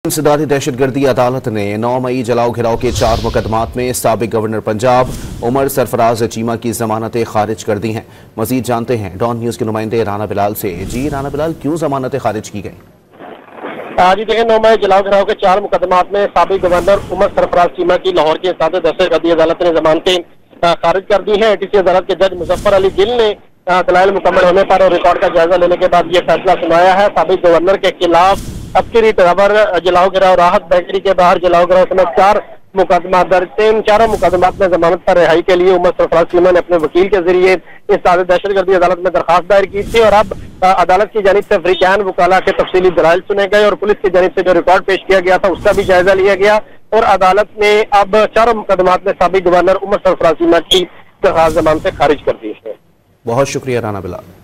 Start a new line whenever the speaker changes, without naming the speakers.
इंसदादी दहशतगर्दी अदालत ने 9 मई जलाओ घिराव के 4 मुकदमात में साबिक गवर्नर पंजाब उमर सरफराज चीमा की जमानतें खारिज कर दी हैं। मजीद जानते हैं डॉन न्यूज के नुमाइंदे राना बिलाल से। जी राना बिलाल, क्यों जमानतें खारिज की गई?
जी देखिए, 9 मई जलाओ घिराव के 4 मुकदमात में साबिक गवर्नर उमर सरफराज चीमा की लाहौर की इंसदादी दहशतगर्दी अदालत ने जमानतें खारिज कर दी है। एटीसी अदालत के जज मुजफ्फर अली गिल ने दलाइल मुकम्मल होने पर और रिकॉर्ड का जायजा लेने के बाद यह फैसला सुनाया है। साबिक गवर्नर के खिलाफ अबकारी टावर जलाओ गिराव, राहत बेकरी के बाहर जलाओ गिराव समेत 4 मुकदमा दर्ज थे। इन चारों मुकदमात में जमानत पर रिहाई के लिए उमर सरफराज चीमा ने अपने वकील के जरिए इस दहशतगर्दी अदालत में दरखास्त दायर की थी और अब अदालत की जानिब से अफ्रीकान वकाला के तफसीली दलाइल सुने गए और पुलिस की जानिब से जो रिकॉर्ड पेश किया गया था उसका भी जायजा लिया गया और अदालत ने अब 4 मुकदमात में साबिक गवर्नर उमर सरफराज चीमा की दरखास्त जमानतें खारिज कर दी है।
बहुत शुक्रिया राना बिलाल।